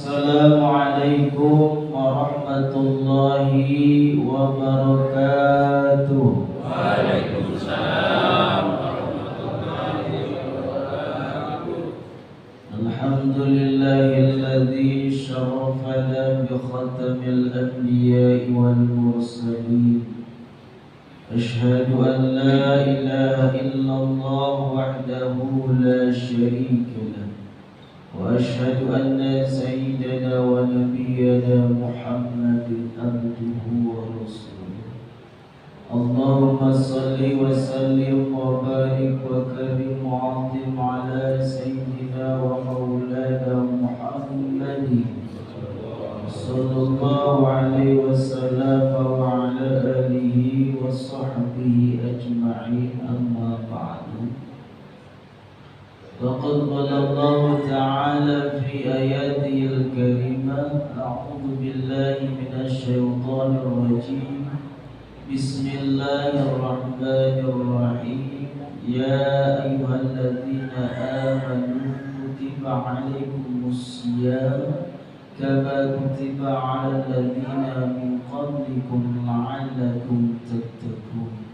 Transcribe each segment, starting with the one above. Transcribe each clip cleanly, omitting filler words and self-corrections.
Assalamualaikum warahmatullahi wabarakatuh. Waalaikumsalam warahmatullahi wabarakatuh. Alhamdulillahilladzi syarafana bi khatamil anbiya'i wal mursalin. Asyhadu an la ilaha illallah wahdahu la syarika lah. وأشهد أن سيدنا ونبينا محمد عبده ورسوله. اللهم صل وسلم وبارك وكرم وعظم على سيدنا ومولانا محمد صلى الله عليه وسلم وعلى آله وصحبه أجمعين. أما بعد، وقد قال الله تعالى في آياته الكريمة: أعوذ بالله من الشيطان الرجيم. بسم الله الرحمن الرحيم. يا أيها الذين آمنوا كتب عليكم الصيام كما كتب على الذين من قبلكم لعلكم تتقون.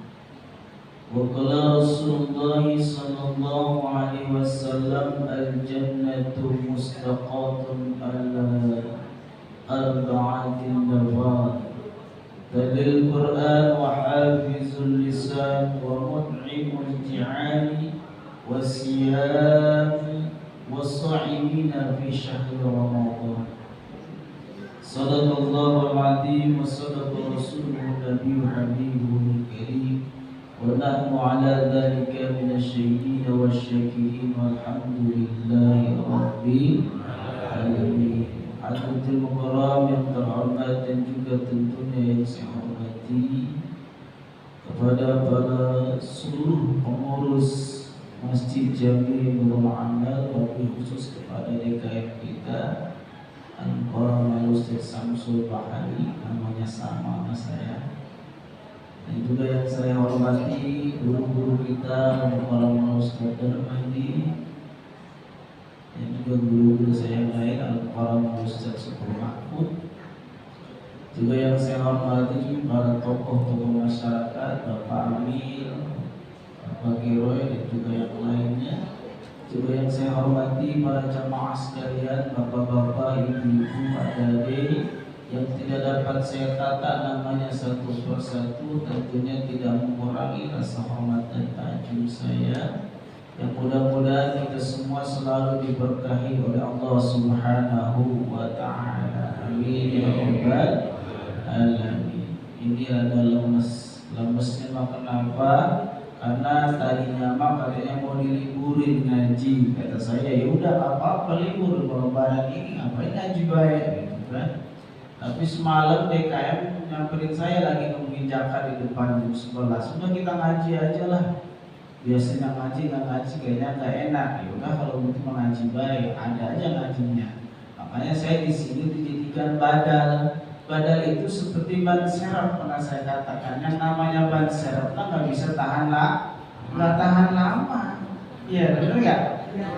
وقال رسول الله صلى الله عليه وسلم: الجنة مستقاة على أربعة نوافذ: تل القرآن وحافظ اللسان ومطعم الجعان والصيام والصائمين في شهر رمضان. صدق الله العظيم وصدق رسوله النبي حبيبه الكريم. ونحن على ذلك من الشهيدين والشاكرين والحمد لله رب العالمين. Hadirin mukarram yang terhormat dan juga tentunya yang saya hormati, kepada para seluruh pengurus Masjid Jami Nurul Amal, wabil khusus kepada DKM kita Al-Qaram Al-Ustaz Samsul Bahari, namanya sama saya. Dan juga yang saya hormati guru-guru kita, Al-Qaram Al-Ustaz Darmadi, dan juga guru-guru saya yang lain, Al-Qaram Al-Ustaz Syukur Mahmud. Juga yang saya hormati para tokoh-tokoh masyarakat, Bapak Amil, Bapak Giroy, dan juga yang lainnya. Juga yang saya hormati para jamaah sekalian, bapak-bapak, ibu-ibu, adik-adik, yang tidak dapat saya kata namanya satu persatu, tentunya tidak mengurangi rasa hormat dan takjub saya. Yang mudah-mudahan kita semua selalu diberkahi oleh Allah Subhanahu wa Ta'ala. Amin ya rabbal alamin. Ini adalah lemesnya mah kenapa? Karena tadinya mah katanya mau diliburin ngaji. Kata saya, ya udah apa-apa libur, kalau lebaran ini ngapain ngaji baik gitu kan. Tapi semalam DKM nyamperin saya lagi nungguin jakar di depan jam 11. Sudah kita ngaji aja lah. Biasanya ngaji nggak ngaji kayaknya nggak enak. Ya udah kalau gitu mengaji baik, ada aja ngajinya. Makanya saya di sini dijadikan badal. Badal itu seperti ban serep, pernah saya katakan. Yang namanya ban serep nggak bisa tahan nggak tahan lama. Iya benar nggak?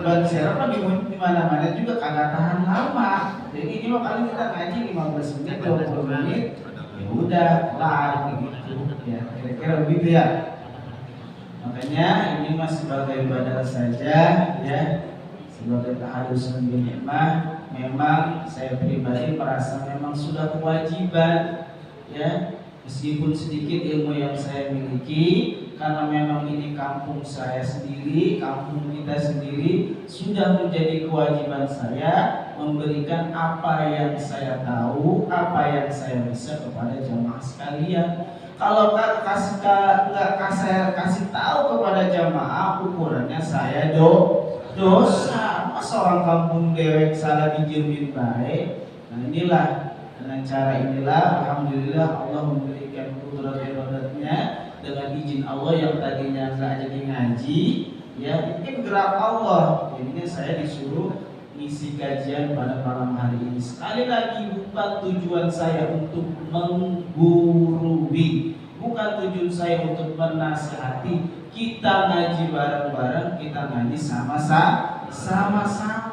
Ban serep di mana-mana juga kagak tahan lama. Jadi ini mah kali kita ngaji 15 menit, 20 menit, ya udah kelar gitu. Ya kira-kira begitu ya. Makanya ini mas sebagai badal saja ya, sebagai tahadusun bin nikmah. Memang saya pribadi merasa memang sudah kewajiban ya, meskipun sedikit ilmu yang saya miliki, karena memang ini kampung saya sendiri, kampung kita sendiri, sudah menjadi kewajiban saya memberikan apa yang saya tahu, apa yang saya bisa kepada jamaah sekalian. Kalau nggak saya kasih tahu kepada jamaah, ukurannya saya dosa. Masa orang kampung dewek salah dijamin baik. Nah inilah, dengan cara inilah alhamdulillah Allah memberikan kudrat irodatnya dengan izin Allah yang tadinya nggak jadi ngaji, ya mungkin gerak Allah. Jadinya saya disuruh ngisi kajian pada malam hari ini. Sekali lagi, bukan tujuan saya untuk menggurui, bukan tujuan saya untuk menasihati. Kita ngaji bareng-bareng, kita ngaji sama-sama.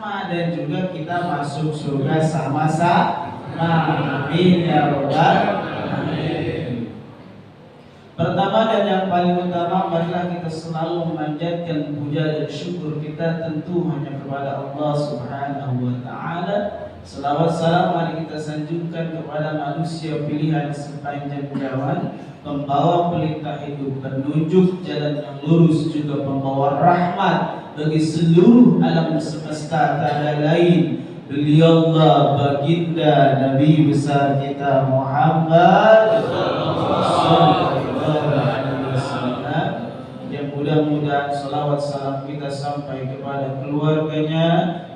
sama dan juga kita masuk surga sama-sama. Amin ya rabbal alamin. Pertama dan yang paling utama, marilah kita selalu memanjatkan puja dan syukur kita tentu hanya kepada Allah Subhanahu wa taala. Selawat salam mari kita sanjungkan kepada manusia pilihan sepanjang zaman, pembawa pelita hidup, penunjuk jalan yang lurus, juga pembawa rahmat bagi seluruh alam semesta tiada lain. Beliaulah baginda Nabi besar kita Muhammad sallallahu alaihi wasallam. Yang mudah-mudahan salawat salam kita sampai kepada keluarganya,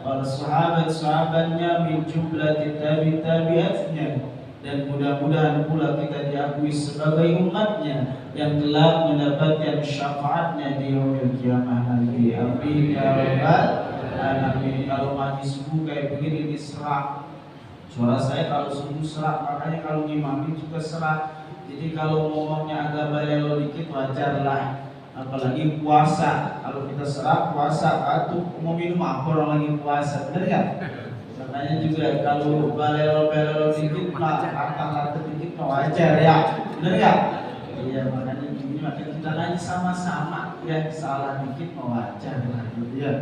para sahabat-sahabatnya, min jumlah tabi'atnya, dan mudah-mudahan pula kita diakui sebagai umatnya yang telah mendapatkan syafaatnya di yaumil kiamah nanti. Amin ya rabbal alamin. Kalau mati subuh kayak begini diserak, suara saya kalau subuh serak, makanya kalau ngimami juga serak. Jadi kalau ngomongnya agak balelo dikit wajar lah, apalagi puasa. Kalau kita serak puasa, batuk, mau minum apa orang lagi puasa, bener kan? Makanya juga kalau balelo dikit mah, kata-kata dikit mah wajar ya, bener ya? Iya, makanya gini, makanya kita nanya sama-sama ya, salah dikit mah wajar lah gitu ya.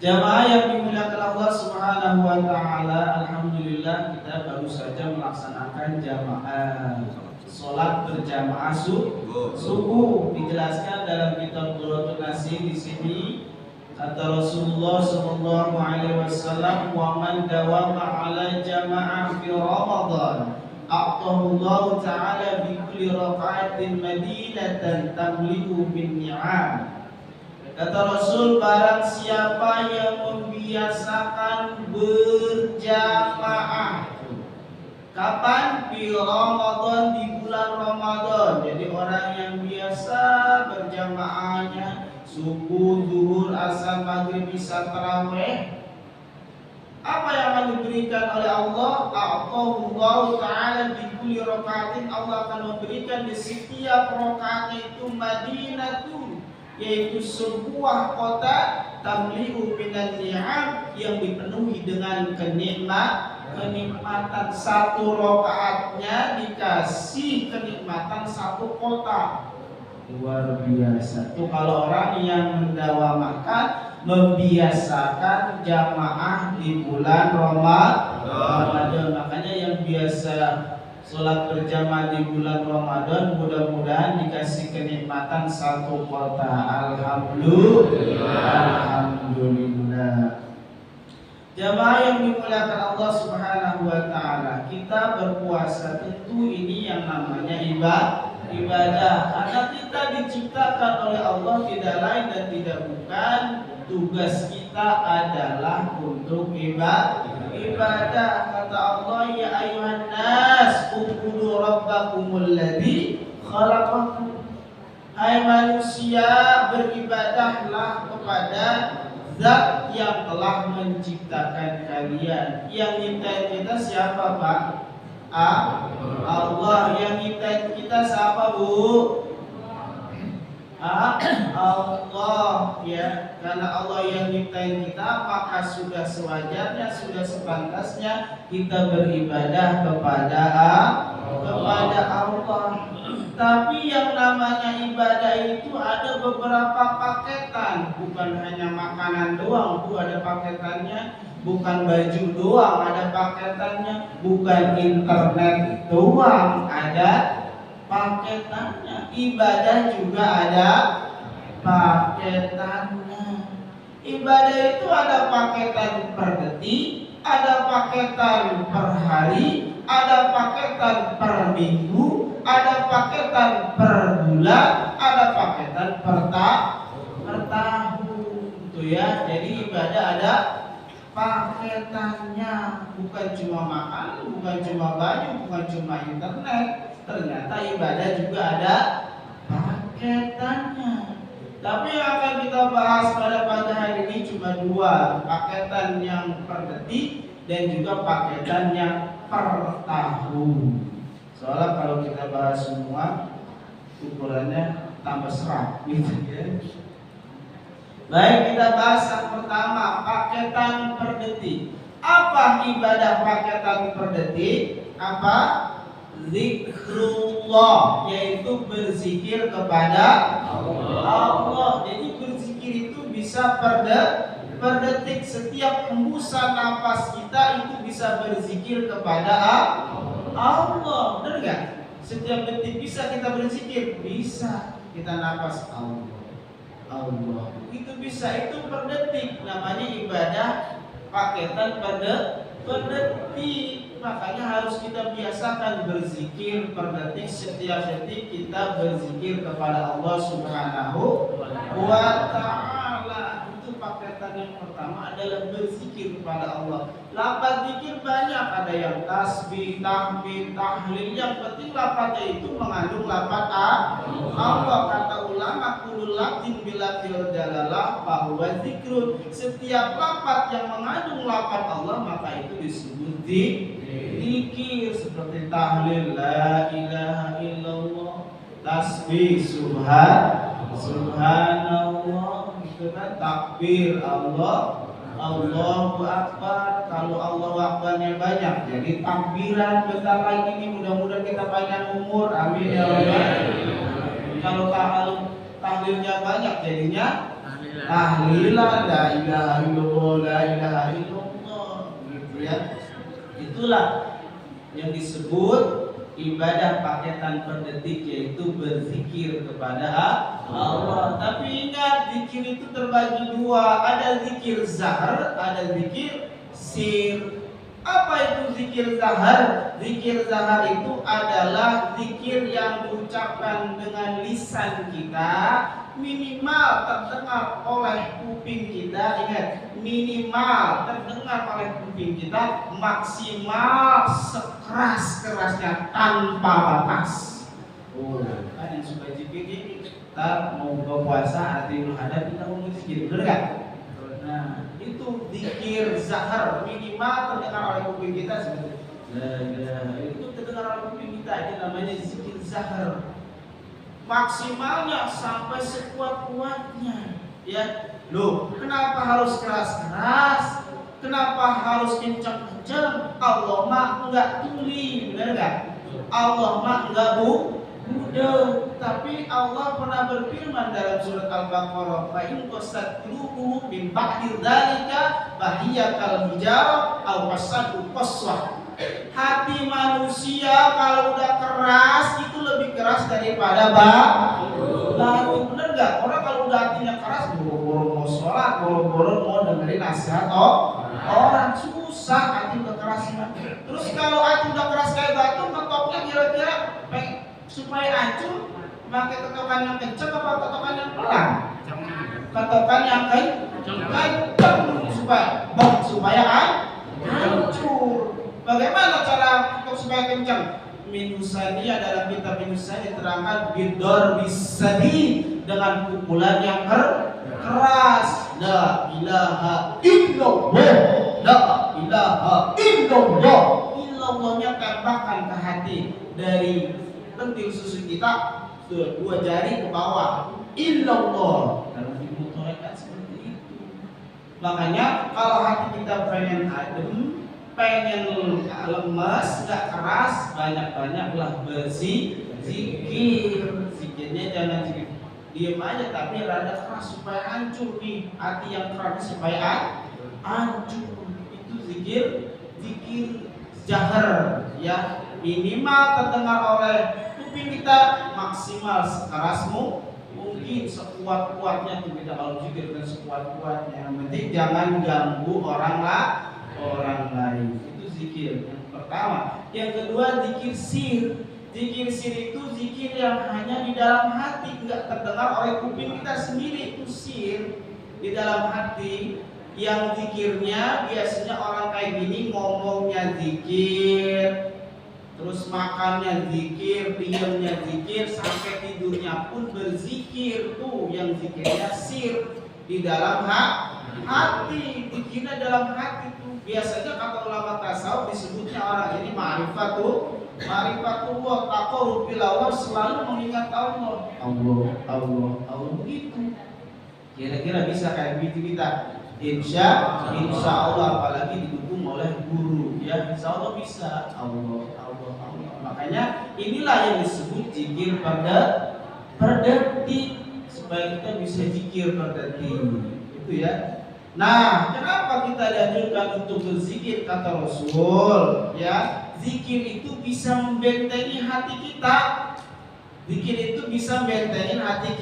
Jamaah yang dimuliakan Allah Subhanahu wa taala, alhamdulillah kita baru saja melaksanakan jamaah salat berjamaah subuh. Dijelaskan dalam kitab Qur'atul Nasir di sini kata Rasulullah sallallahu alaihi wasallam, wa man dawama ala jamaah fi Ramadan a'tahu Allah taala bi kulli raka'atin madinatan tamli'u bin ni'am. Kata Rasul, barang siapa yang membiasakan berjamaah. Kapan? Di Ramadan, di bulan Ramadan. Jadi orang yang biasa berjamaahnya subuh, zuhur, asar, maghrib, isya, tarawih, apa yang akan diberikan oleh Allah? Allah Ta'ala di kulli rakaatin, Allah akan memberikan di setiap rakaat itu madinatun, yaitu sebuah kota, tamli'u minan ni'am, yang dipenuhi dengan kenikmatan. Satu rakaatnya dikasih kenikmatan satu kota. Luar biasa. Itu kalau orang yang mendawamakan, membiasakan jamaah di bulan Ramadan. Makanya yang biasa sholat berjamaah di bulan Ramadan, mudah-mudahan dikasih kenikmatan satu kota. Alhamdulillah. Jamaah yang dimuliakan Allah Subhanahu wa taala, kita berpuasa tentu ini yang namanya ibadah. Karena kita diciptakan oleh Allah tidak lain dan tidak bukan, tugas kita adalah untuk ibadah. Kata Allah, ya ayuhan nas ubudu rabbakumul ladzi khalaqakum. Hai manusia, beribadahlah kepada Zat yang telah menciptakan kalian. Yang nyiptain kita siapa, Pak? Allah. Yang nyiptain kita siapa, Bu? Allah, ya. Karena Allah yang nyiptain kita, maka sudah sewajarnya, sudah sepantasnya kita beribadah kepada Allah. Tapi yang namanya ibadah itu ada beberapa paketan, bukan hanya makanan doang, Bu, ada paketannya. Bukan baju doang, ada paketannya. Bukan internet doang, ada paketannya. Ibadah juga ada paketannya. Ibadah itu ada paketan per detik, ada paketan per hari, ada paketan per minggu, ada paketan per bulan, ada paketan per tahun. Itu ya. Jadi ibadah ada paketannya, bukan cuma makan, bukan cuma baju, bukan cuma internet. Ternyata ibadah juga ada paketannya. Tapi yang akan kita bahas pada pagi hari ini cuma dua, paketan yang per detik dan juga paketan yang per tahun. Soalnya kalau kita bahas semua ukurannya tambah serat gitu ya. Baik, kita bahas yang pertama, paketan per detik. Apa ibadah paketan per detik? Apa? Zikrullah, yaitu berzikir kepada Allah. Jadi berzikir itu bisa per detik. Setiap hembusan nafas kita itu bisa berzikir kepada Allah. Benar nggak? Setiap detik bisa kita berzikir. Bisa kita nafas Allah. Itu bisa, itu per detik. Namanya ibadah paketan per detik. Makanya harus kita biasakan berzikir per detik. Setiap detik kita berzikir kepada Allah Subhanahu wa ta'ala. Itu paketan yang pertama adalah berzikir kepada Allah. Lafaz zikir banyak, ada yang tasbih, tahmid, tahlil. Yang penting lafaznya itu mengandung lafaz Allah. Kata ulama kullu lafzin bilafzil jalalah bahwa zikrun. Setiap lafaz yang mengandung lafaz Allah maka itu disebut zikir. Seperti tahlil la ilaha illallah, tasbih subhanallah, itu kan takbir Allahu Akbar. Kalau Allahu Akbarnya banyak jadi takbiran. Bentar lagi ini mudah-mudahan kita panjang umur, amin ya rabbal. Kalau tahlilnya banyak jadinya tahlilan, la ilaha illallah, la ilaha illallah, gitu ya. Itulah yang disebut ibadah paketan per detik, yaitu berzikir kepada Allah. Tapi ingat, zikir itu terbagi dua, ada zikir zahar, ada zikir sir. Apa itu zikir zahar? Zikir zahar itu adalah zikir yang diucapkan dengan lisan kita, minimal terdengar oleh kuping kita. Ingat, minimal terdengar oleh kuping kita, maksimal sekeras-kerasnya tanpa batas. Kan yang suka zikir ini, kita mau buka puasa, arti menghadap kita mau zikir, benar gak? Nah, itu zikir zahar, minimal terdengar oleh kuping kita seperti itu terdengar oleh kuping kita, itu namanya zikir zahar. Maksimalnya sampai sekuat-kuatnya, ya. Loh, kenapa harus keras-keras? Kenapa harus kencang-kencang? Allah mah enggak tuli, benar enggak? Allah mah enggak budek. Tapi Allah pernah berfirman dalam surat Al-Baqarah, "Fa in qasat qulubuhum min ba'di dzalika fahiya kal hijarah aw qasatu qaswah." Hati manusia kalau udah keras itu lebih keras daripada batu. Bener nggak? Orang kalau udah hatinya keras, boro-boro mau sholat, boro-boro mau dengerin nasihat orang, susah hati udah keras. Terus kalau hati udah keras kayak batu, ketoknya kira-kira supaya hancur, pakai ketokan yang kencang apa ketokan yang pelan? Ketokan yang kencang supaya hancur. Bagaimana cara untuk supaya kencang? Minusani adalah kitab minusani diterangkan bidor bisadi, dengan pukulan yang keras. La ilaha illallah, la ilaha illallah. Illallahnya tembakan ke hati dari pentil susu kita, dua jari ke bawah. Illallah. Dalam dimutorkan seperti itu. Makanya kalau hati kita pengen adem, pengen lemes, nggak keras, banyak-banyaklah berzikir. Zikirnya jangan zikir diam aja, tapi rada keras supaya hancur nih. Hati yang keras supaya hancur. Itu zikir jahar, ya. Minimal terdengar oleh kuping kita, maksimal sekeras mungkin, sekuat-kuatnya tuh kita kalau zikir dan sekuat-kuatnya. Yang penting jangan ganggu orang lain. Itu zikir yang pertama. Yang kedua, zikir sir. Zikir sir itu zikir yang hanya di dalam hati, enggak terdengar oleh kuping kita sendiri. Itu sir di dalam hati. Yang zikirnya biasanya orang kayak gini, ngomongnya zikir, terus makannya zikir, diamnya zikir, sampai tidurnya pun berzikir. Tuh yang zikirnya sir di dalam hati. Zikirnya dalam hati. Biasanya kata ulama tasawuf disebutnya orang ini ma'rifatullah, taqarrub bil Allah, selalu mengingat Allah begitu. Kira-kira bisa kayak begitu kita? Insya Allah, apalagi didukung oleh guru ya, insya Allah bisa. Allah. Makanya inilah yang disebut zikir per detik, supaya kita bisa zikir per detik itu ya. Nah, kenapa kita dianjurkan untuk berzikir? Kata Rasul ya, zikir itu bisa membentengi hati kita. Zikir itu bisa membentengi hati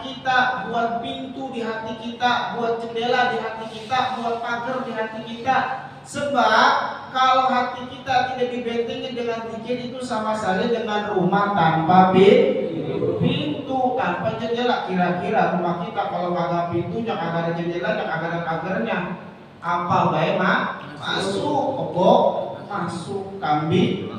kita, buat pintu di hati kita, buat jendela di hati kita, buat pagar di hati kita. Sebab kalau hati kita tidak dibentengi dengan zikir, itu sama saja dengan rumah tanpa pintu, tanpa jendela. Kira-kira rumah kita kalau nggak ada pintunya, nggak ada jendelanya, nggak ada pagarnya, apa baik masuk kebok, masuk kambing,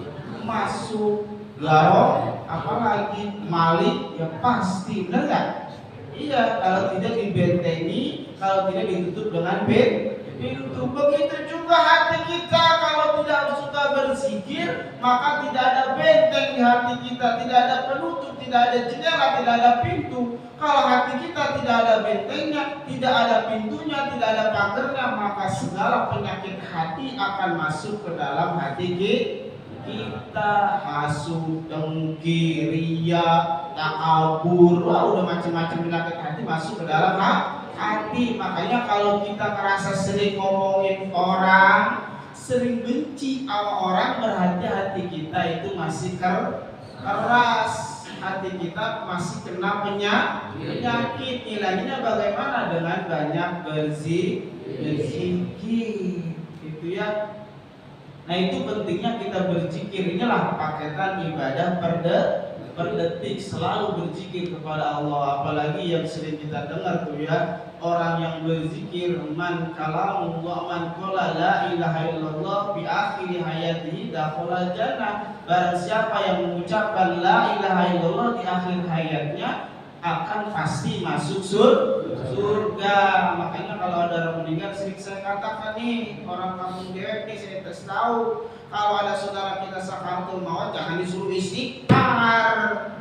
masuk garong, apalagi maling, ya pasti, benar nggak? Iya, kalau tidak dibentengi, kalau tidak ditutup dengan pintu. Begitu juga hati kita, kalau tidak suka berzikir, maka tidak ada benteng di hati kita, tidak ada penutup, tidak ada jendela, tidak ada pintu. Kalau hati kita tidak ada bentengnya, tidak ada pintunya, tidak ada pagarnya, maka segala penyakit hati akan masuk ke dalam hati kita. Hasud, dengki, ria, takabur, udah macam-macam penyakit hati masuk ke dalam hati. Makanya kalau kita merasa sering ngomongin orang, sering benci sama orang, berarti hati kita itu masih keras, hati kita masih kena penyakit. Nilainya bagaimana dengan banyak berzikir itu ya. Nah, itu pentingnya kita berzikir. Inilah paketan ibadah per detik, selalu berzikir kepada Allah. Apalagi yang sering kita dengar tuh ya, orang yang berzikir, man kalamullah, man qala la ilaha illallah bi akhir hayatihi dakhala jannah. Barang siapa yang mengucapkan la ilaha illallah di akhir hayatnya, akan pasti masuk surga. Makanya kalau ada orang meninggal, sering saya katakan nih, orang kampung Dewek nih, saya kasih tahu, kalau ada saudara kita sakaratul maut, jangan disuruh istighfar,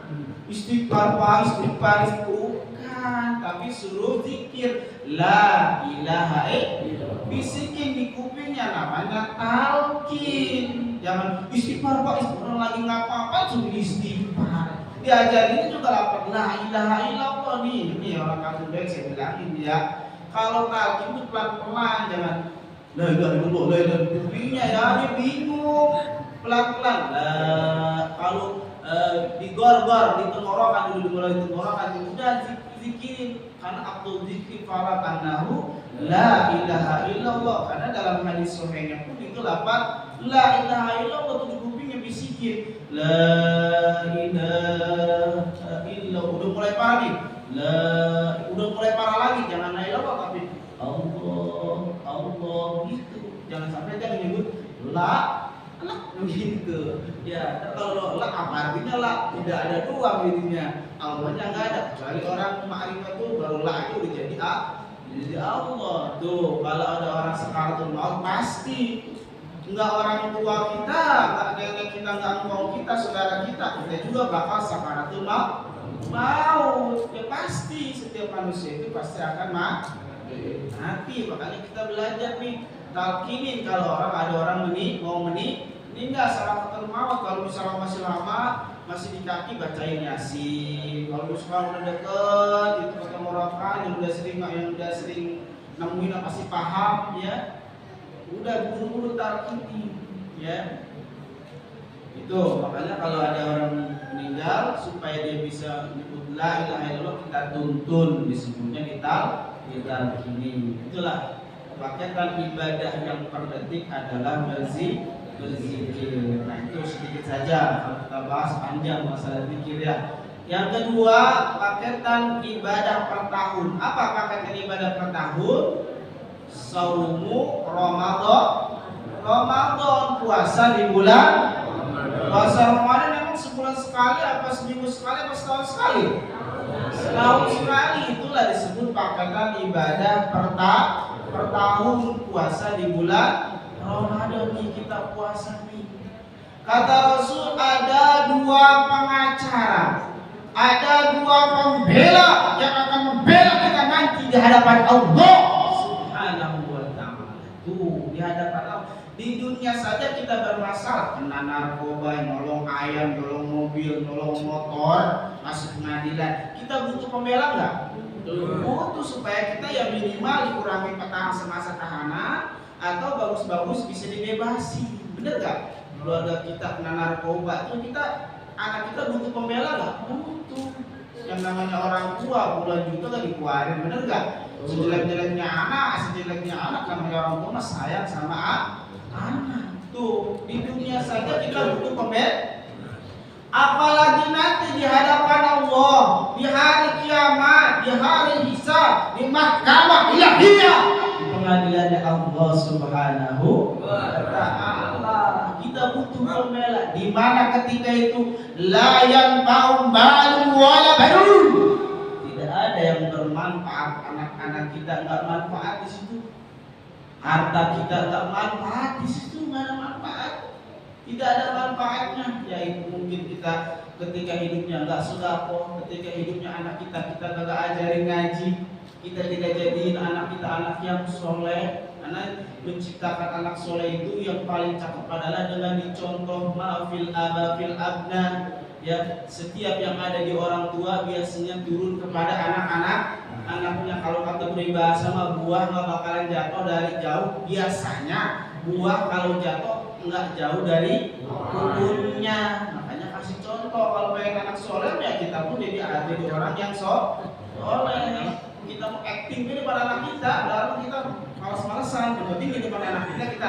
bukan, tapi suruh zikir la ilaha illallah, bisikin di kupingnya, namanya talqin. Jangan istighfar Pak, istighfar lagi ngapa-apa, suruh istighfar. Diajarin juga lapar la ilaha illallah nih. Ini orang kampung Dewek saya bilangin ya. Kalau talqin itu pelan-pelan, jangan la ilaha illallah, la ilaha illallah ya, dia bingung. Pelan-pelan. Kalau digor-gor, ditenggorokan dulu, dimulai ditenggorokan, udah zikirin. Karena Abdul zikri fala kanahu la ilaha illallah. Karena dalam hadis sahihnya pun itu lafaz la ilaha illallah itu di kupingnya bisikin la ilaha illallah. Udah mulai parah nih. Udah mulai parah lagi, jangan la ilaha tapi Allah gitu. Jangan sampai dia menyebut la begitu. Ya, kalau la apa artinya la? Tidak ada dua artinya. Allahnya enggak ada, kecuali orang ma'rifat tuh baru la itu udah jadi Allah. Tuh, kalau ada orang sakaratul maut pasti enggak orang tua kita, enggak nenek kita, enggak engkau kita, saudara kita juga bakal sakaratul maut. Ya pasti setiap manusia itu pasti akan mati. Makanya kita belajar nih, talqinin kalau ada orang mau meninggal sakaratul maut. Kalau misalnya masih lama, masih di kaki, bacain Yasin. Kalau misalnya udah deket, itu pakai murakan yang udah sering nemuin pasti paham ya. Udah buru-buru talqinin ya. Itu makanya kalau ada orang meninggal, supaya dia bisa menyebut la ilaha illallah, kita tuntun, disebutnya ditalqinin. Itulah paketan ibadah yang per detik adalah berzikir. Nah, itu sedikit saja, kalau kita bahas panjang masalah zikir ya. Yang kedua, paketan ibadah per tahun. Apa paketan ibadah per tahun? Saumu Ramadan, puasa di bulan. Puasa Ramadan memang sebulan sekali, apa seminggu sekali, apa setahun sekali? Setahun sekali. Itulah disebut paketan ibadah per tahun, puasa di bulan Ramadan. Nih kita puasa nih. Kata Rasul, ada dua pengacara, ada dua pembela yang akan membela kita di hadapan Allah Subhanahu wa ta'ala. Tuh, di hadapan Allah. Di dunia saja kita bermasalah, kena narkoba, nolong ayam, nolong mobil, nolong motor, masuk pengadilan. Kita butuh pembela nggak? Butuh, supaya kita ya minimal dikurangi tahanan semasa tahanan, atau bagus-bagus bisa dibebasi. Bener nggak? Keluarga kita kena narkoba, tuh anak kita butuh pembela nggak? Butuh. Yang namanya orang tua puluhan juta nggak dikeluarin, bener nggak? Sejelek-jeleknya anak namanya orang tua mas sayang sama anak. Tuh, di dunia saja kita butuh pembela, apalagi nanti di hadapan Allah, di hari kiamat, di hari hisab, di mahkamah ilahiyah, di pengadilan Allah Subhanahu wa ta'ala. Kita butuh pembela, di mana ketika itu la yanfa'u malun wala banun. Tidak ada yang bermanfaat, anak-anak kita enggak manfaat di situ. Harta kita enggak manfaat di situ, enggak ada manfaat. Tidak ada manfaatnya, yaitu mungkin kita ketika hidupnya enggak sedekah, ketika hidupnya anak kita enggak ajarin ngaji, kita tidak jadiin anak kita anak yang soleh. Karena menciptakan anak soleh itu yang paling cakep adalah dengan dicontoh ma'fil aba fil abna. Ya, setiap yang ada di orang tua biasanya turun kepada anak-anaknya. Kalau kata peribahasa mah buah nggak bakalan jatuh dari jauh. Biasanya buah kalau jatuh nggak jauh dari pohonnya. Makanya kasih contoh, kalau pengen anak soleh ya kita pun jadi orang yang soleh. Kita mau acting di depan anak kita, lalu kita malas-malasan. Yang penting di depan anak kita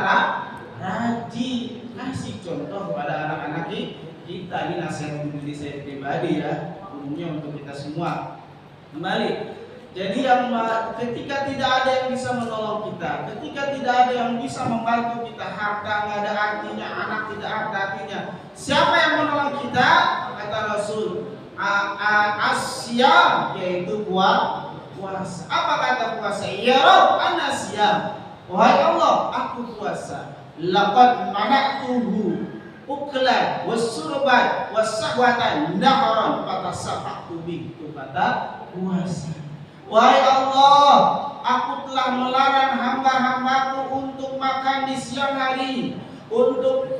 rajin. Kasih contoh kepada anak-anak kita. Ini nasihat untuk diri saya pribadi ya, umumnya untuk kita semua. Kembali. Jadi yang ketika tidak ada yang bisa menolong kita, ketika tidak ada yang bisa membantu kita, harta nggak ada artinya, anak tidak ada artinya. Siapa yang menolong kita? Kata Rasul, asyam, yaitu puasa. Apa kata puasa? Ya Rabb, ana siyam. Wahai Allah, aku puasa. Laqad mana'tuhu uklan wasurban wasahwatan naharan fatasafaqtu bi. Itu kata puasa. Wahai Allah, aku telah melarang hamba-hambaku untuk makan di siang hari, untuk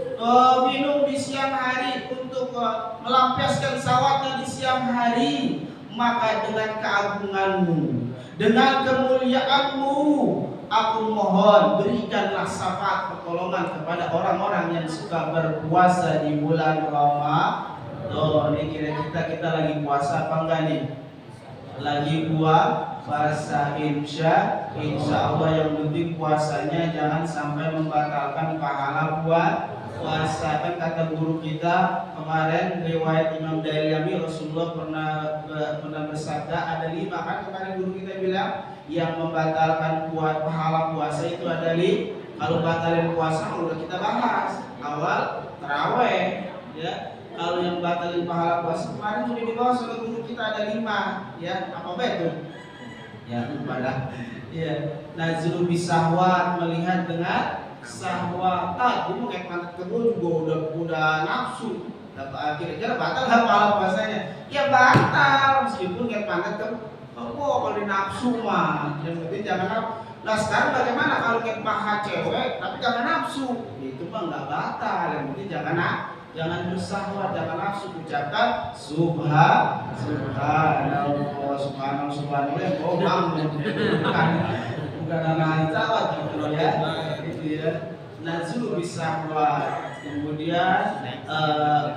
minum di siang hari, untuk melampiaskan syahwatnya di siang hari. Maka dengan keagunganmu, dengan kemuliaanmu, aku mohon berikanlah syafaat pertolongan kepada orang-orang yang suka berpuasa di bulan Ramadan. Ini kira kita lagi puasa apa enggak nih? Lagi puasa. Insya Allah yang penting puasanya jangan sampai membatalkan pahala puasa. Kan kata guru kita kemarin, riwayat Imam Dailami, Rasulullah pernah bersabda ada 5 kan. Kemarin guru kita bilang yang membatalkan pahala puasa itu ada 5. Kalau batalin puasa udah kita bahas awal tarawih ya. Kalau yang batalin pahala puasa kemarin sudah dibahas oleh guru kita ada 5 ya. Apa betul? Ya pada ya. Nazru bisahwat, melihat dengan sahwatan. Dia mau kayak pantat kebo juga udah nafsu. Kira-kira batal nggak pahala puasanya? Ya batal, meskipun kayak pantat kebo. Kalau di nafsu mah, yang penting jangan nafsu. Nah sekarang bagaimana kalau kayak paha cewek tapi jangan nafsu? Itu mah nggak batal. Yang penting jangan bersahwat, jangan nafsu. Ucapkan subhanallah, subhanallah. Oh bukan anak sahwat gitu ya. Itu ya. Nazul bisahwat. Kemudian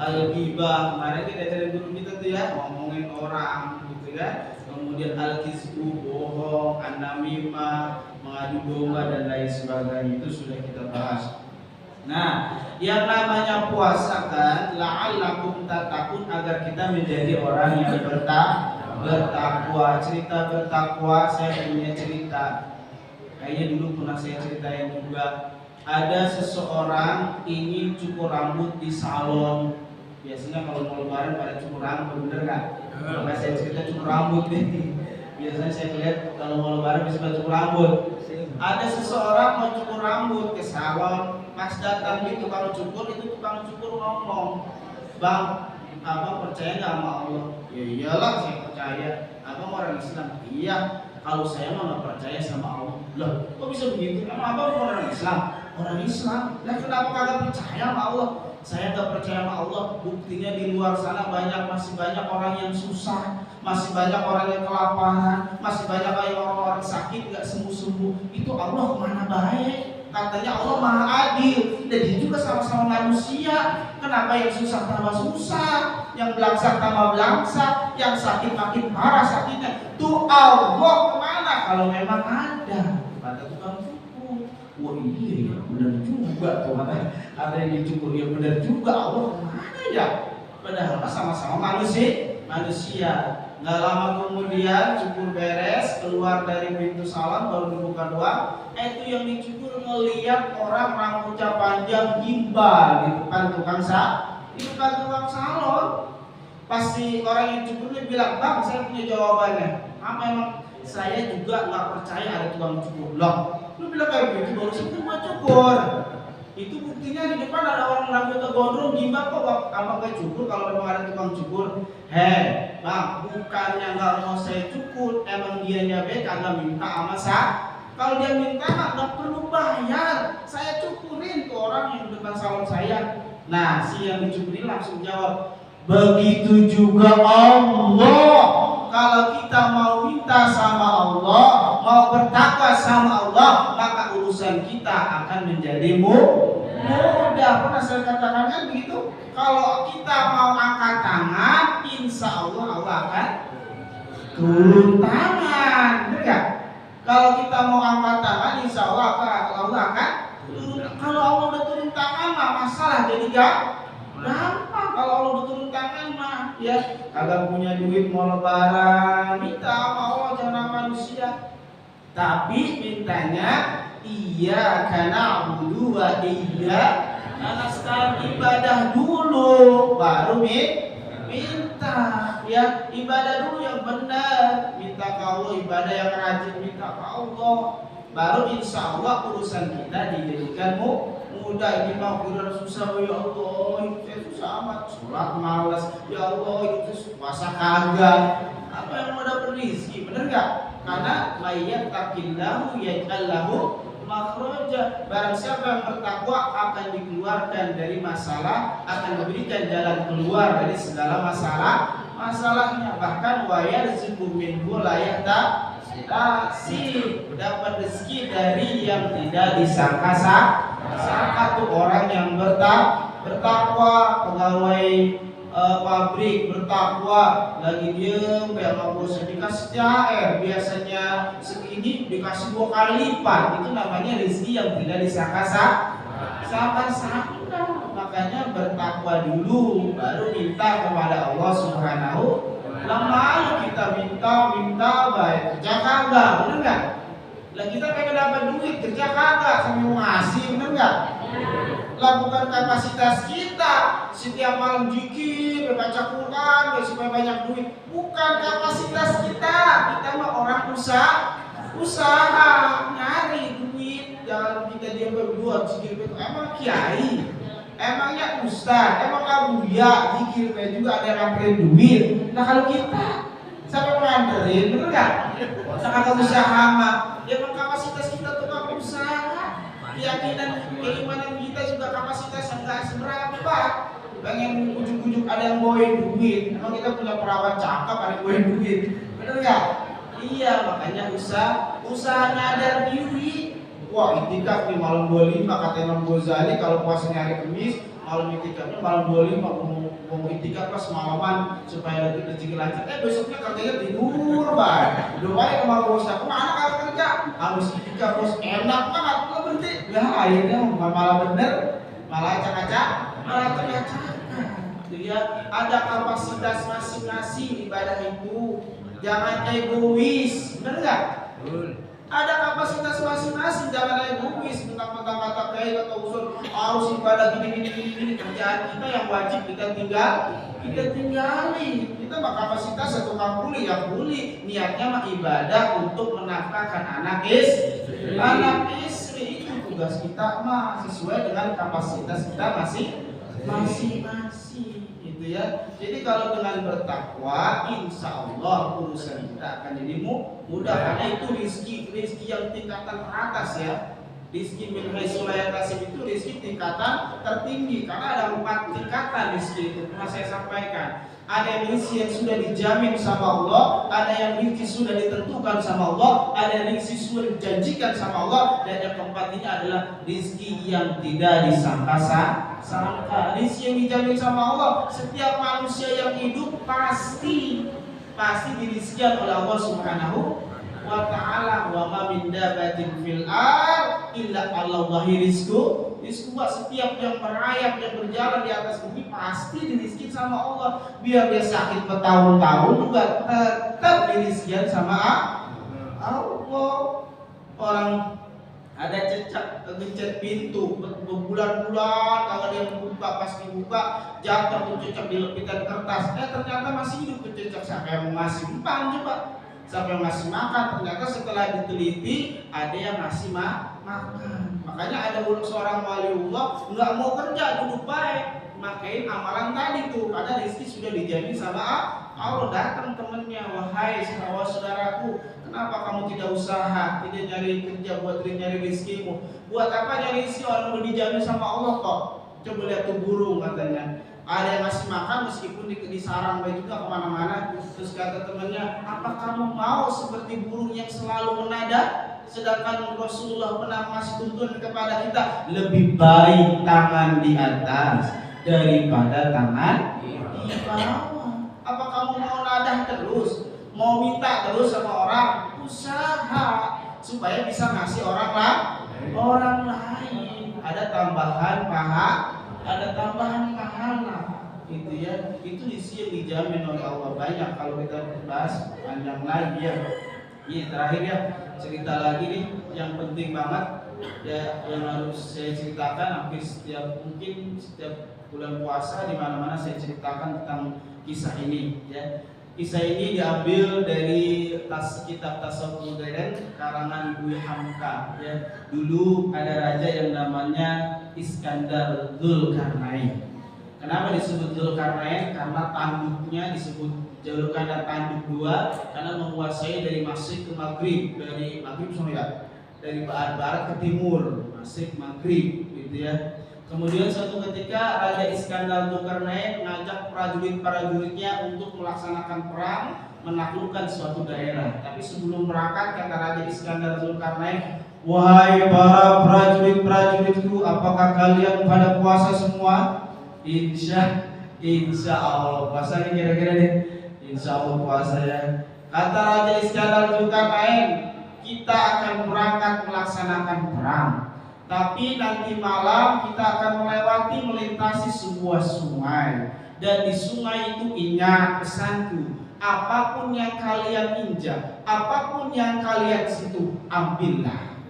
al-ghibah, kemarin kita cari dulu kita tuh ya, ngomongin orang gitu ya. Kemudian al-kizbu, bohong, an-namimah, mengadu domba dan lain sebagainya, itu sudah kita bahas. Nah, yang namanya puasa kan la'allakum tattaqun, agar kita menjadi orang yang bertakwa. Cerita bertakwa, saya punya cerita. Kayaknya dulu pernah saya ceritain juga. Ada seseorang ingin cukur rambut di salon. Biasanya kalau mau lebaran pada cukur rambut, bener nggak? Maka saya cerita cukur rambut nih. Biasanya saya lihat kalau mau lebaran bisa pada cukur rambut. Ada seseorang mau cukur rambut ke salon. Pas datang di tukang cukur, itu tukang cukur ngomong, "Bang, abang percaya nggak sama Allah?" Ya iyalah saya percaya. Abang orang Islam? Iya. kalau saya mah nggak percaya sama Allah. Loh, kok bisa begitu? Emang abang orang Islam? Orang Islam. Lah kenapa kagak percaya sama Allah? Saya nggak percaya sama Allah. Buktinya di luar sana masih banyak orang yang susah, masih banyak orang yang kelaparan, masih banyak orang-orang sakit nggak sembuh-sembuh. Itu Allah mana baik? Katanya Allah maha adil. Dan dia juga sama-sama manusia. Kenapa yang susah tambah susah, yang belangsak tambah belangsak, yang sakit makin parah sakitnya? Tuh Allah kemana? Kalau memang ada, kata tukang cukur. Wah iya ya, benar juga tuh ada yang dicukur ya, benar juga. Allah kemana ya? Padahal sama-sama manusia. Nggak lama kemudian cukur beres, keluar dari pintu salon baru dibuka doang. Itu yang dicukur ngelihat orang rambutnya panjang gimbal di depan tukang salon. Pasti orang yang cukurnya bilang, "Bang, saya punya jawabannya." Apa emang? Saya juga nggak percaya ada tukang cukur. Loh, lu bilang kayak begitu baru sih gua cukur. Itu buktinya di depan ada orang rambutnya gondrong gimbal kok abang gak cukur kalau memang ada tukang cukur. Hei, bang, bukannya nggak mau saya cukur, emang dianya kagak minta sama saya. Kalau dia minta nggak perlu bayar, saya cukurin tuh orang yang depan salon saya. Nah, si yang dicukurin langsung jawab, begitu juga Allah. Kalau kita mau minta sama Allah, mau bertakwa sama Allah, maka urusan kita akan menjadi mudah. Pernah saya katakan kan begitu? Kalau kita mau angkat tangan, insya Allah akan turun tangan, benar nggak? Kalau kita mau angkat tangan, insya Allah akan turun. Kalau Allah udah turun tangan, mah masalah jadi gampang. Kalau Allah udah turun tangan mah ya kagak punya duit mau lebaran, minta sama Allah jangan manusia. Tapi mintanya iya karena abudu wa iya nasta'in, ibadah dulu baru minta ya, ibadah dulu yang benar, minta ke Allah, ibadah yang rajin minta ke Allah, baru insya Allah urusan kita dijadikan mudah. Ini mau kira susah, ya Allah hidup saya susah amat, sholat malas, ya Allah hidup saya puasa kagak. Apa yang mau dapat rezeki, bener nggak? Karena mayyattaqillahu yaj'al lahu makhraja. Barang siapa yang bertakwa akan dikeluarkan dari masalah, akan diberikan jalan keluar dari segala masalahnya. Bahkan wa yarzuqu minhu la yahtasib, dapat rezeki dari yang tidak disangka-sangka. Tuh orang yang bertakwa, pegawai pabrik bertakwa, lagi diem kayak nggak bosan dikasih THR, biasanya segini dikasih 2 kali lipat. Itu namanya rezeki yang tidak disangka-sangka. Makanya bertakwa dulu baru minta kepada Allah Subhanahu. Lama kita minta baik, kerja kagak, bener nggak? Lah kita pengen dapat duit, kerja kagak, sambil mau ngasih, bener nggak? Lah bukan kapasitas kita setiap malam zikir, baca Quran, supaya banyak duit. Bukan kapasitas kita mah orang usaha nyari duit. Jangan kita diam berdua zikir itu. Emang kiai, emangnya ustaz, emang abuya zikir juga ada yang nganterin duit. Nah kalau kita siapa nganterin, bener nggak? Sangat usaha mah. Ya emang kapasitas kita tuh nggak usaha. Keyakinan, keimanan kita juga kapasitas yang nggak seberapa. Pengen ujuk-ujuk ada yang bawain duit. Emang kita punya perawat cakep ada yang bawain duit, bener nggak? Iya, makanya usaha nyadar diri. Wah, itikaf nih malam 25 kata Imam Ghazali, kalau puasanya hari Kamis, malam itikafnya malam 25 mau itikaf pas malaman supaya lebih rezeki lancar. Besoknya kerjanya tidur, Bang. Doain sama bos aku, mana kalau kerja? Habis itikaf bos enak banget, lo berhenti. Ya akhirnya malah bener, malah acak-acak. Ya, ada kapasitas masing-masing ibadah itu. Jangan egois, bener nggak? Ada kapasitas masing-masing, jangan egois. Mentang-mentang kata kiai atau usul harus ibadah gini, kerjaan kita yang wajib kita tinggalin. Kita mah kapasitas satu kuli yang kuli, niatnya mah ibadah untuk menafkahkan anak istri. Itu tugas kita mah sesuai dengan kapasitas kita masing-masing. Itu gitu ya. Jadi kalau dengan bertakwa, insya Allah urusan kita akan jadi mudah. Karena itu rizki yang tingkatan teratas ya. Rizki min haitsu la yahtasib itu rizki tingkatan tertinggi, karena ada 4 tingkatan rizki itu. Pernah saya sampaikan. Ada yang rizki yang sudah dijamin sama Allah, ada yang rizki sudah ditentukan sama Allah, ada yang rizki sudah dijanjikan sama Allah, dan yang keempat ini adalah rizki yang tidak disangka-sangka. Rizki yang dijamin sama Allah, setiap manusia yang hidup pasti dirizkikan oleh Allah Subhanahu wa ta'ala. Wa ma min dabatin fil ard illa Allahi rizqu. Setiap yang merayap, yang berjalan di atas bumi pasti dirizkikan sama Allah. Biar dia sakit bertahun-tahun juga tetap dirizkikan sama Allah. Orang ada cecak kegencet pintu berbulan-bulan, kalau dia buka pasti buka jatuh tuh cecak di lepitan kertas. Ternyata masih hidup tuh cecak. Siapa yang masih makan coba? Siapa yang masih makan? Ternyata setelah diteliti ada yang masih makan. Makanya ada seorang waliullah nggak mau kerja, duduk baik, makain amalan tadi tuh, karena rezeki sudah dijamin sama Allah. Datang temennya, wahai saudaraku, kenapa kamu tidak usaha, tidak nyari kerja buat nyari rezekimu? Buat apa nyari rezeki orang udah dijamin sama Allah kok? Coba lihat tuh burung katanya, ada yang masih makan meskipun di sarang baik juga kemana-mana. Terus kata temannya, apa kamu mau seperti burung yang selalu menada? Sedangkan Rasulullah pernah masih tuntun kepada kita, lebih baik tangan di atas daripada tangan di bawah. Apa kamu mau nadah terus, mau minta terus sama orang? Usaha supaya bisa ngasih orang lain. Ada tambahan pahala, gitu ya. Itu isi yang dijamin oleh Allah. Banyak kalau kita bahas panjang lagi ya. Ini terakhir ya, cerita lagi nih yang penting banget ya, yang harus saya ceritakan hampir setiap bulan puasa, di mana-mana saya ceritakan tentang kisah ini ya. Kisah ini diambil dari kitab Tasawuf Modern karangan Buya Hamka ya. Dulu ada raja yang namanya Iskandar Dzulkarnain. Kenapa disebut Dzulkarnain? Karena tanduknya disebut julukan dan tanduk 2, karena menguasai dari Masyriq ke Maghrib, dari Maghrib dari barat ke timur, Masyriq Maghrib gitu ya. Kemudian suatu ketika Raja Iskandar Dzulkarnain mengajak prajuritnya untuk melaksanakan perang, menaklukkan suatu daerah. Tapi sebelum berangkat, kata Raja Iskandar Dzulkarnain, wahai para prajuritku, apakah kalian pada puasa semua? Insya Allah puasa nih, kira-kira deh. Insya Allah puasa ya. Kata Raja Iskandar Dzulkarnain, kita akan berangkat melaksanakan perang, tapi nanti malam kita akan melintasi sebuah sungai, dan di sungai itu ingat pesanku, apapun yang kalian injak, apapun yang kalian sentuh, ambillah.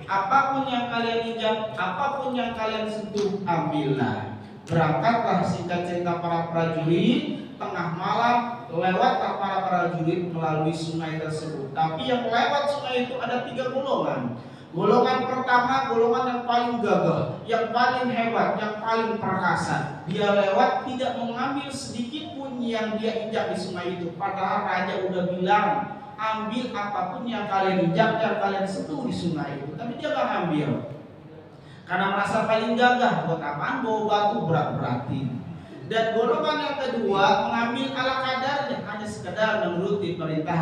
Apapun yang kalian injak, apapun yang kalian sentuh, ambillah. Berangkatlah singkat cerita para prajurit. Tengah malam lewatlah para prajurit melalui sungai tersebut. Tapi yang lewat sungai itu ada 3 golongan. Golongan pertama, golongan yang paling gagah, yang paling hebat, yang paling perkasa. Dia lewat tidak mengambil sedikit pun yang dia injak di sungai itu. Padahal raja udah bilang, ambil apapun yang kalian injak, yang kalian sentuh di sungai itu. Tapi dia gak ambil, karena merasa paling gagah. Buat apaan bawa batu berat-beratin. Dan golongan yang kedua mengambil ala kadarnya, hanya sekedar menuruti perintah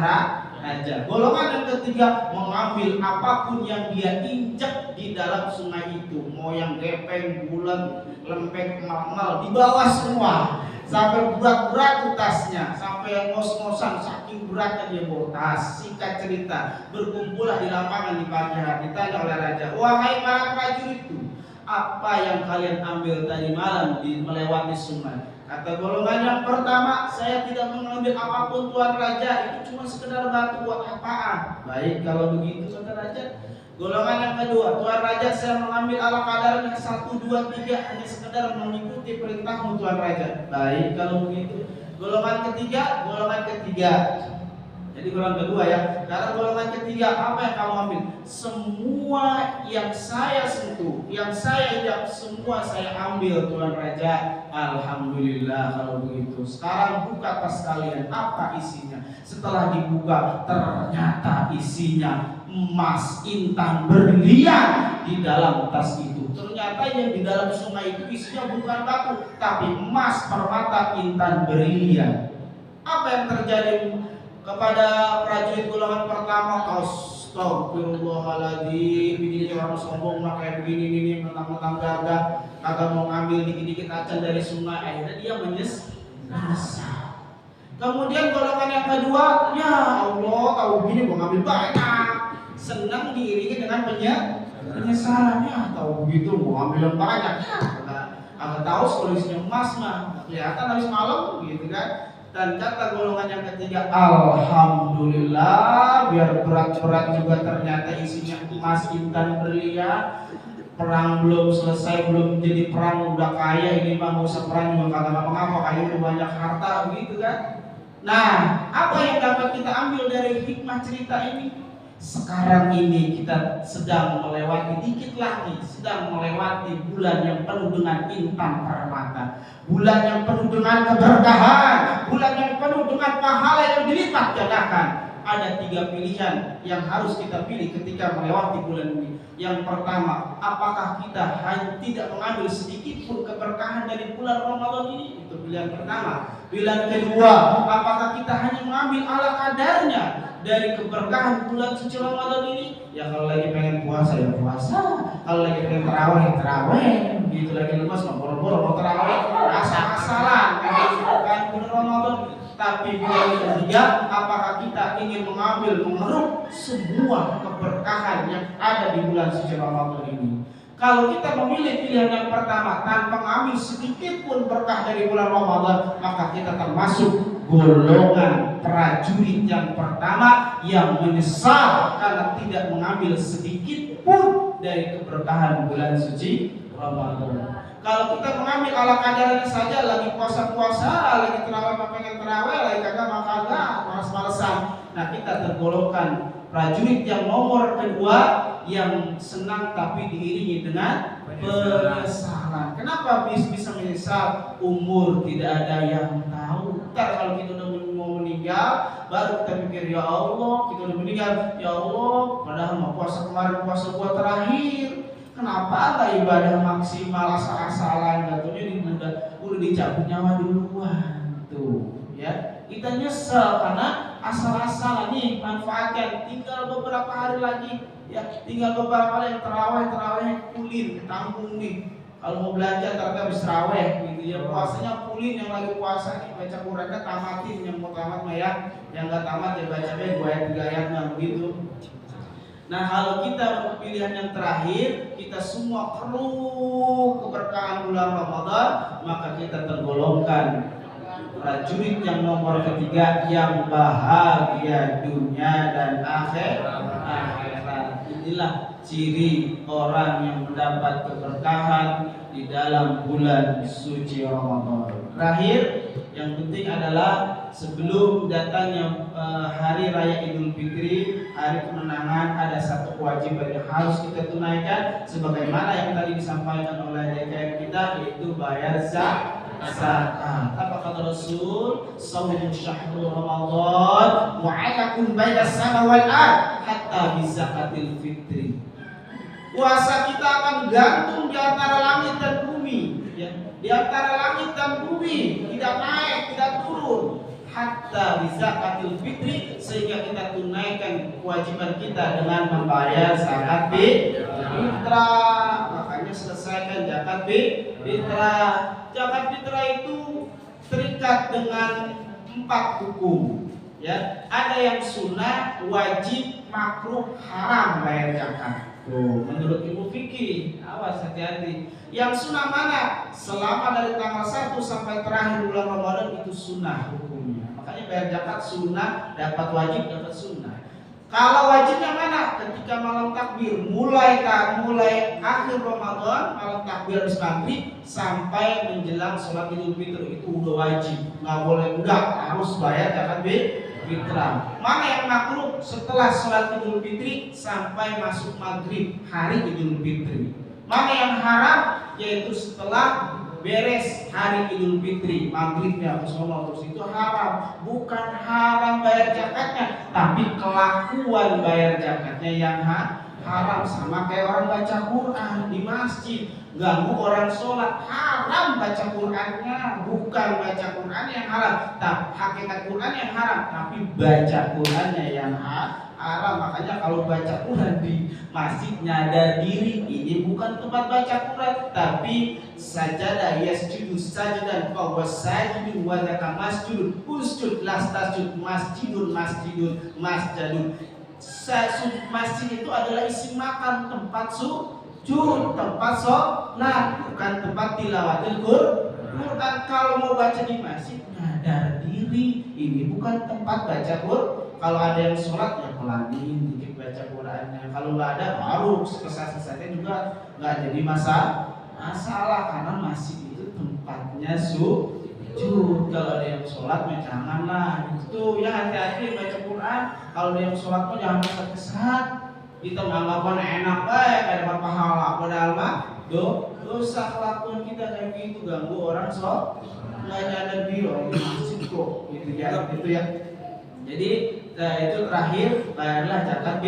raja. Golongan yang ketiga mengambil apapun yang dia injak di dalam sungai itu, mau yang gepeng, bulat, lempeng, mal, dibawa semua. Sampai berat-berat tasnya, sampai ngos-ngosan saking beratnya dia bawa tas. Singkat cerita, berkumpullah di lapangan di pagi hari. Ditanya oleh raja, wahai para prajuritku, apa yang kalian ambil tadi malam di melewati sungai? Kata golongan yang pertama, saya tidak mengambil apapun tuan raja, itu cuma sekedar batu, buat apaan? Baik kalau begitu, kata raja. Golongan yang kedua, tuan raja, saya mengambil ala kadarnya 1, 2, 3, hanya sekedar mengikuti perintahmu tuan raja. Baik kalau begitu. Golongan ketiga, Jadi golongan kedua ya. Sekarang golongan ketiga, apa yang kamu ambil? Semua yang saya sentuh, yang saya injak, semua saya ambil Tuan Raja. Alhamdulillah kalau begitu. Sekarang buka tas kalian, apa isinya? Setelah dibuka, ternyata isinya emas, intan, berlian di dalam tas itu. Ternyata yang di dalam sungai itu isinya bukan batu, tapi emas, permata, intan, berlian. Apa yang terjadi kepada prajurit golongan pertama? Astagfirullahaladzim, ini orang sombong mah kayak begini ini mentang-mentang gagah, kagak mau ngambil dikit-dikit acan dari sungai. Akhirnya dia menyesal. Kemudian golongan yang kedua, ya Allah, tahu begini gua ngambil banyak, senang diiringi dengan penyesalannya. Tahu begitu mau ambil yang banyak, agak tahu solusinya emas mah kelihatan habis malam gitu kan. Dan kata golongan yang ketiga, alhamdulillah, biar berat-berat juga ternyata isinya emas, intan, berlian. Perang belum selesai, belum jadi perang udah kaya, ini mah nggak usah perang juga kagak ngapa-ngapa, kaya udah banyak harta begitu kan. Nah, apa yang dapat kita ambil dari hikmah cerita ini? Sekarang ini kita sedang melewati dikit lagi, sedang melewati bulan yang penuh dengan intan permata, bulan yang penuh dengan keberkahan, bulan yang penuh dengan pahala yang dilipat gandakan. Ada 3 pilihan yang harus kita pilih ketika melewati bulan ini. Yang pertama, apakah kita hanya tidak mengambil sedikit pun keberkahan dari bulan Ramadan ini? Itu pilihan pertama. Pilihan kedua, apakah kita hanya mengambil ala kadarnya dari keberkahan bulan suci Ramadan ini? Ya kalau lagi pengen puasa ya puasa, kalau lagi pengen terawih ya terawih, gitu lagi lemas mau boro-boro mau terawih, asal-asalan kan bulan Ramadan. Tapi pilihan ketiga, apakah kita ingin mengeruk semua keberkahan yang ada di bulan suci Ramadan ini? Kalau kita memilih pilihan yang pertama tanpa mengambil sedikit pun berkah dari bulan Ramadan, maka kita termasuk golongan prajurit yang pertama yang menyesal karena tidak mengambil sedikit pun dari keberkahan bulan suci Ramadan. Kalau kita mengambil ala kadarnya saja, lagi puasa-puasa, lagi terawih pengen terawih, lagi kagak malas-malesan. Nah, kita tergolongkan prajurit yang nomor kedua yang senang tapi diiringi dengan penyesalan. Kenapa bisa menyesal? Umur tidak ada yang tahu. Ntar kalau kita udah mau meninggal, baru kita mikir, ya Allah, kita udah meninggal, ya Allah, padahal mau puasa kemarin puasa gua terakhir. Kenapa nggak ibadah maksimal asal-asalan? Jatuhnya udah dicabut nyawa duluan tuh, ya. Kita nyesel karena asal-asalan nih manfaatkan. Tinggal beberapa hari lagi, ya. Tinggal beberapa hari terawih pulin, tanggung nih. Kalau mau belanja ternyata habis terawih, gitu ya. Puasanya pulin, yang lagi puasa nih baca Qurannya tamatin, yang mau tamat mah ya. Yang nggak tamat ya baca 2 ayat 3 ayat mah begitu. Nah, kalau kita pilihan yang terakhir, kita semua perlu keberkahan bulan Ramadan, maka kita tergolongkan prajurit yang nomor ketiga yang bahagia dunia dan akhirat. Inilah ciri orang yang mendapat keberkahan di dalam bulan suci Ramadan. Terakhir, yang penting adalah sebelum datangnya hari raya Idul Fitri, hari kemenangan, ada satu kewajiban yang harus kita tunaikan sebagaimana yang tadi disampaikan oleh DKM kita, yaitu bayar zakat. Apa kata Rasul? Shaum syahrul Ramadan mu'allaqun bainas sama wal ard hatta bi zakatil fitri. Puasa kita akan gantung di antara langit dan bumi, ya. Di antara langit dan bumi, tidak naik, tidak turun, hatta bi zakatil fitri, sehingga kita tunaikan kewajiban kita dengan membayar zakat fitrah. Makanya selesaikan zakat fitrah. Zakat fitrah itu terikat dengan 4 hukum, ya. Ada yang sunnah, wajib, makruh, haram bayar zakat. Tuh, menurut ilmu fikih, awas hati-hati. Yang sunnah mana? Selama dari tanggal 1 sampai terakhir bulan Ramadan itu sunnah hukumnya. Makanya bayar zakat sunnah, dapat wajib, dapat sunnah. Kalau wajibnya mana? Ketika malam takbir, mulai akhir Ramadan, malam takbir habis maghrib sampai menjelang sholat Idul Fitri, itu udah wajib. Nggak boleh enggak, harus bayar zakat fitrah. Mana yang makruh setelah sholat Idul Fitri sampai masuk maghrib hari Idul Fitri. Mana yang haram yaitu setelah beres hari Idul Fitri maghribnya bersono terus itu haram. Bukan haram bayar zakatnya, tapi kelakuan bayar zakatnya yang haram. Sama kayak orang baca Quran di masjid, ganggu orang sholat, haram baca Qurannya. Bukan baca Quran yang haram, tapi hakikat Quran yang haram, tapi baca Qurannya yang haram. Makanya kalau baca Quran di masjid nyadar diri, ini bukan tempat baca Quran, tapi sajadah yasjudu sajadan fa huwa sajidun wa dzaka masjidun usjud las tasjud masjidun masjidun. Masjid itu adalah isi makan, tempat sujud, tempat sholat, bukan tempat tilawatil Quran. Kalau mau baca di masjid nyadar diri, ini bukan tempat baca Quran. Kalau ada yang sholat ya pelanin dikit baca Qurannya. Kalau nggak ada baru sesat-sesatnya juga nggak jadi masalah karena masjid itu tempatnya sujud. Kalau ada yang sholat mah janganlah itu ya, hati-hati baca Quran. Kalau ada yang sholat mah jangan kesat. Kita menganggapan enak baik ada pahala, padahal mah dosa kelakuan kita kayak gitu, ganggu orang sholat nggak nyadar diri orang di masjid kok gitu ya. Jadi itu terakhir bayarlah zakat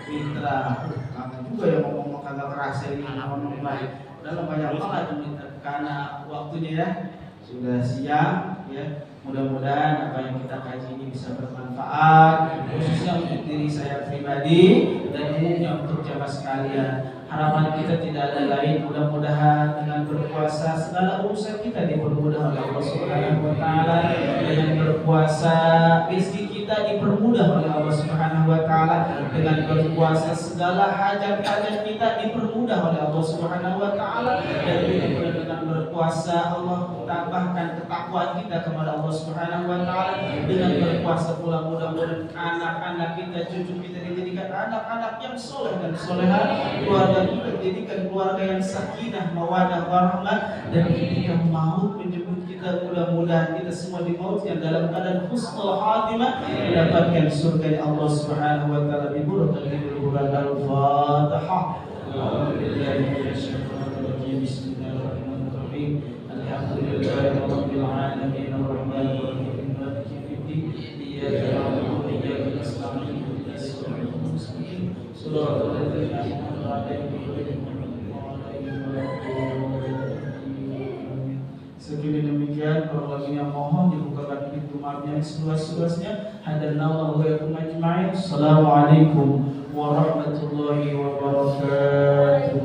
fitrah. Kangen juga ya ngomong kagak kerasa ini ngomong baik. Dalam banyak banget karena waktunya ya sudah siang ya. Mudah-mudahan apa yang kita kaji ini bisa bermanfaat khususnya untuk diri saya pribadi dan umumnya untuk jamaah sekalian. Harapan kita tidak ada lain, mudah-mudahan dengan berpuasa segala urusan kita dipermudah oleh Allah Subhanahu wa taala. Dengan berpuasa rezeki kita dipermudah oleh Allah Subhanahu wa taala. Dengan berpuasa segala hajat-hajat kita dipermudah oleh Allah Subhanahu wa taala. Dan dengan berpuasa Allah tambahkan ketakwaan kita kepada Allah Subhanahu wa taala. Dengan berpuasa pula mudah-mudahan anak-anak kita, cucu kita dijadikan anak-anak yang soleh dan soleha, keluarga kita dijadikan keluarga yang sakinah, mawadah, warahmah, dan ketika maut menjemput kita mudah-mudahan kita semua dimautkan dalam keadaan husnul khatimah, mendapatkan surga Allah Subhanahu wa taala. Al-Fatihah. Bismillahirrahmanirrahim. Alhamdulillahirabbil alamin arrahmanir rahim maliki yaumiddin iyyaka na'budu wa iyyaka nasta'in ihdinas siratal mustaqim siratal ladzina an'amta 'alaihim ghairil maghdubi 'alaihim waladdallin. Segini demikian perwakilan mohon dibukakan pintu maaf yang seluas-luasnya. Hadanallahu wa iyyakum ajma'in. Assalamualaikum warahmatullahi wabarakatuh.